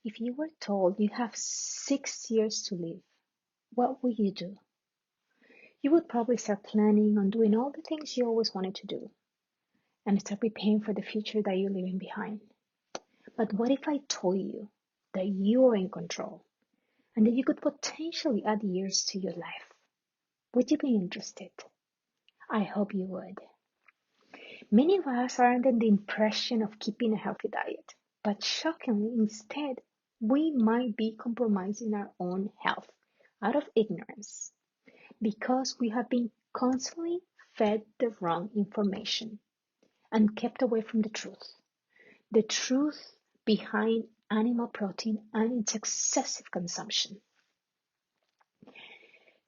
If you were told you have 6 years to live, what would you do? You would probably start planning on doing all the things you always wanted to do and start preparing for the future that you're leaving behind. But what if I told you that you are in control and that you could potentially add years to your life? Would you be interested? I hope you would. Many of us are under the impression of keeping a healthy diet, but shockingly, instead, we might be compromising our own health out of ignorance because we have been constantly fed the wrong information and kept away from the truth behind animal protein and its excessive consumption.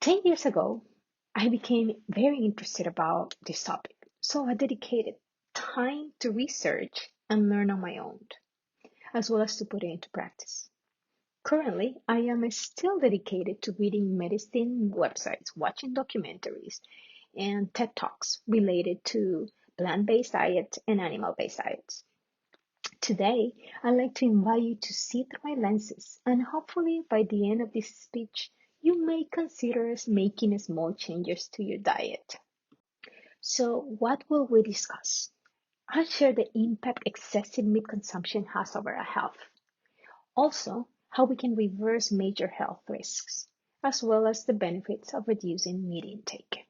10 years ago, I became very interested about this topic, so I dedicated time to research and learn on my own, as well as to put it into practice. Currently, I am still dedicated to reading medicine websites, watching documentaries, and TED Talks related to plant-based diet and animal-based diets. Today, I'd like to invite you to see through my lenses, and hopefully by the end of this speech, you may consider making small changes to your diet. So, what will we discuss? I'll share the impact excessive meat consumption has over our health. Also, how we can reverse major health risks, as well as the benefits of reducing meat intake.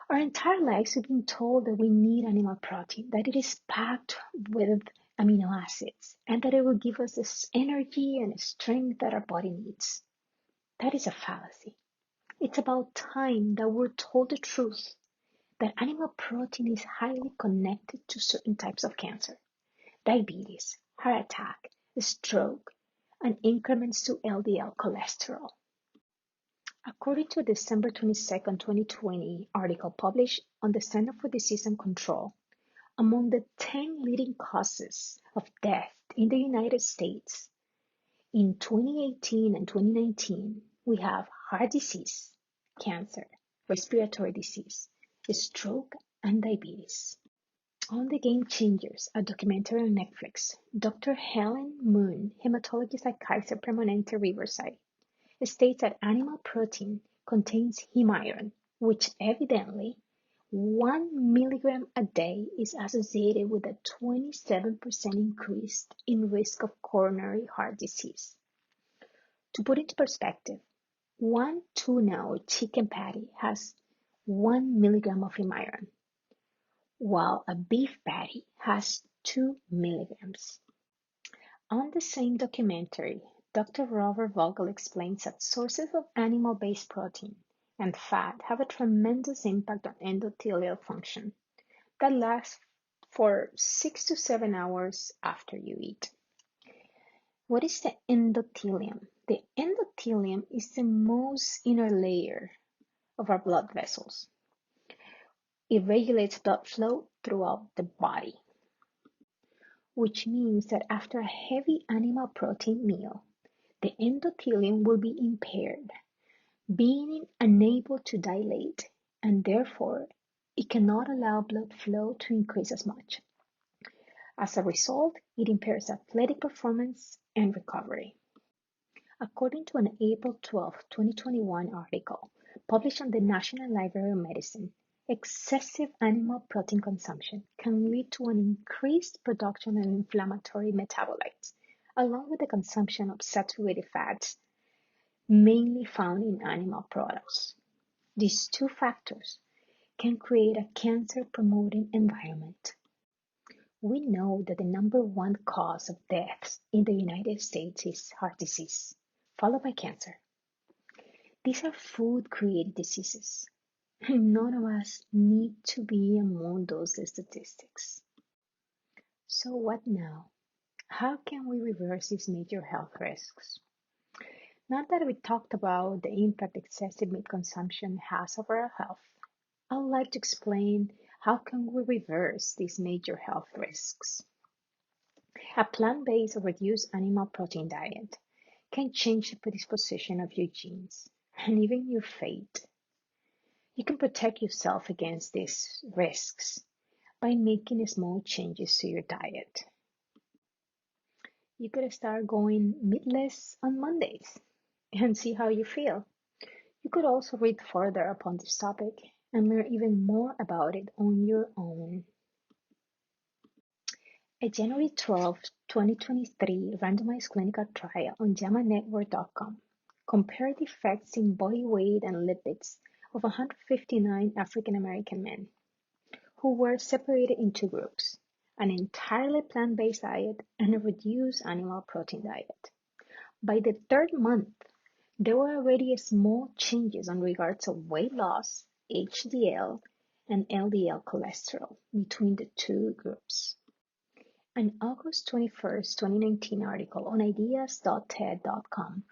Our entire lives we've been told that we need animal protein, that it is packed with amino acids, and that it will give us this energy and strength that our body needs. That is a fallacy. It's about time that we're told the truth, that animal protein is highly connected to certain types of cancer, diabetes, heart attack, stroke, and increments to LDL cholesterol. According to a December 22nd, 2020 article published on the Center for Disease and Control, among the 10 leading causes of death in the United States in 2018 and 2019, we have heart disease, cancer, respiratory disease, stroke, and diabetes. On The Game Changers, a documentary on Netflix, Dr. Helen Moon, hematologist at Kaiser Permanente Riverside, states that animal protein contains heme iron, which evidently 1 milligram a day is associated with a 27% increase in risk of coronary heart disease. To put into perspective, one tuna or chicken patty has 1 milligram of heme iron, while a beef patty has 2 milligrams. On the same documentary, Dr. Robert Vogel explains that sources of animal-based protein and fat have a tremendous impact on endothelial function that lasts for 6 to 7 hours after you eat. What is the endothelium? The endothelium is the most inner layer of our blood vessels. It regulates blood flow throughout the body, which means that after a heavy animal protein meal, the endothelium will be impaired, being unable to dilate, and therefore it cannot allow blood flow to increase as much. As a result, it impairs athletic performance and recovery. According to an April 12, 2021 article published on the National Library of Medicine, excessive animal protein consumption can lead to an increased production of inflammatory metabolites, along with the consumption of saturated fats, mainly found in animal products. These two factors can create a cancer-promoting environment. We know that the number one cause of deaths in the United States is heart disease, followed by cancer. These are food-created diseases, and none of us need to be among those statistics. So what now? How can we reverse these major health risks? Now that we talked about the impact excessive meat consumption has over our health, I would like to explain how can we reverse these major health risks. A plant-based or reduced animal protein diet can change the predisposition of your genes and even your fate. You can protect yourself against these risks by making small changes to your diet. You could start going meatless on Mondays and see how you feel. You could also read further upon this topic and learn even more about it on your own. A January 12, 2023 randomized clinical trial on JAMAnetwork.com compared the effects in body weight and lipids of 159 African American men who were separated into groups, an entirely plant-based diet and a reduced animal protein diet. By the third month, there were already small changes on regards of weight loss, HDL, and LDL cholesterol between the two groups. An August 21st, 2019 article on ideas.ted.com,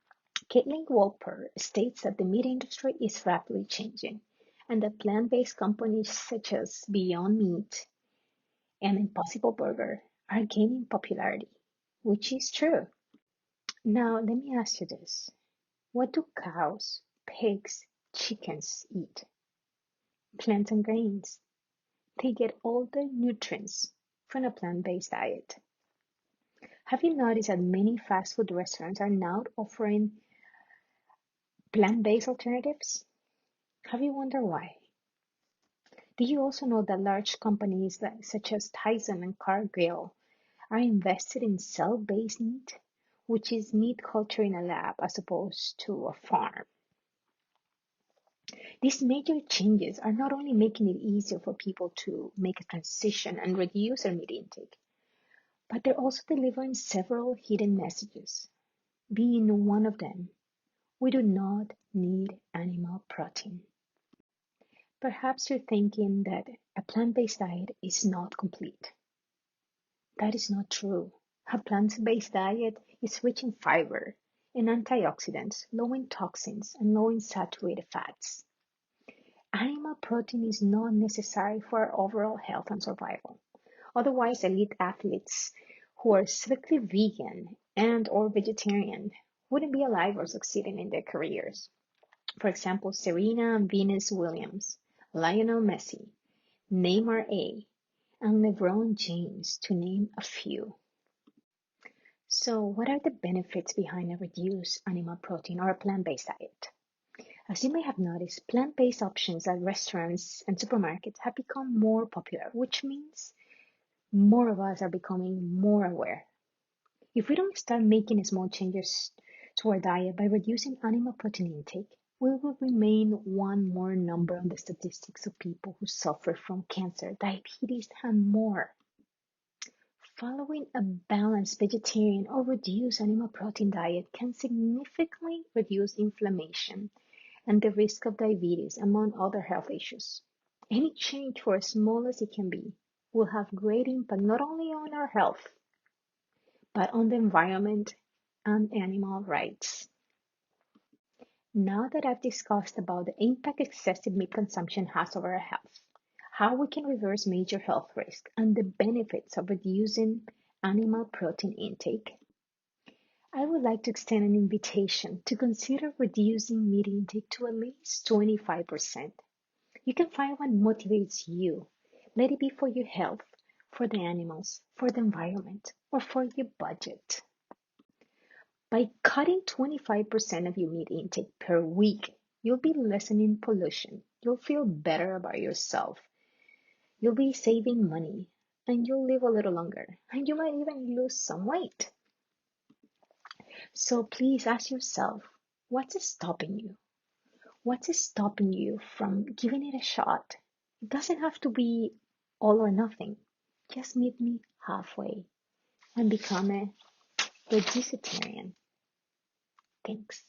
Caitlin Wolper states that the meat industry is rapidly changing and that plant-based companies such as Beyond Meat and Impossible Burger are gaining popularity, which is true. Now, let me ask you this. What do cows, pigs, chickens eat? Plants and grains. They get all their nutrients from a plant-based diet. Have you noticed that many fast food restaurants are now offering plant-based alternatives? Have you wondered why? Do you also know that large companies such as Tyson and Cargill are invested in cell-based meat, which is meat cultured in a lab as opposed to a farm? These major changes are not only making it easier for people to make a transition and reduce their meat intake, but they're also delivering several hidden messages. Being one of them, we do not need animal protein. Perhaps you're thinking that a plant-based diet is not complete. That is not true. A plant-based diet is rich in fiber and antioxidants, low in toxins, and low in saturated fats. Animal protein is not necessary for our overall health and survival. Otherwise, elite athletes who are strictly vegan and or vegetarian wouldn't be alive or succeeding in their careers. For example, Serena and Venus Williams, Lionel Messi, Neymar A, and LeBron James, to name a few. So, what are the benefits behind a reduced animal protein or a plant-based diet? As you may have noticed, plant-based options at restaurants and supermarkets have become more popular, which means more of us are becoming more aware. If we don't start making small changes to our diet by reducing animal protein intake, we will remain one more number on the statistics of people who suffer from cancer, diabetes, and more. Following a balanced vegetarian or reduced animal protein diet can significantly reduce inflammation and the risk of diabetes, among other health issues. Any change, for as small as it can be, will have great impact not only on our health, but on the environment and animal rights. Now that I've discussed about the impact excessive meat consumption has over our health, how we can reverse major health risks, and the benefits of reducing animal protein intake, I would like to extend an invitation to consider reducing meat intake to at least 25%. You can find what motivates you. Let it be for your health, for the animals, for the environment, or for your budget. By cutting 25% of your meat intake per week, you'll be lessening pollution. You'll feel better about yourself. You'll be saving money, and you'll live a little longer, and you might even lose some weight. So please ask yourself, what's stopping you? What's stopping you from giving it a shot? It doesn't have to be all or nothing. Just meet me halfway and become a vegetarian. Thanks.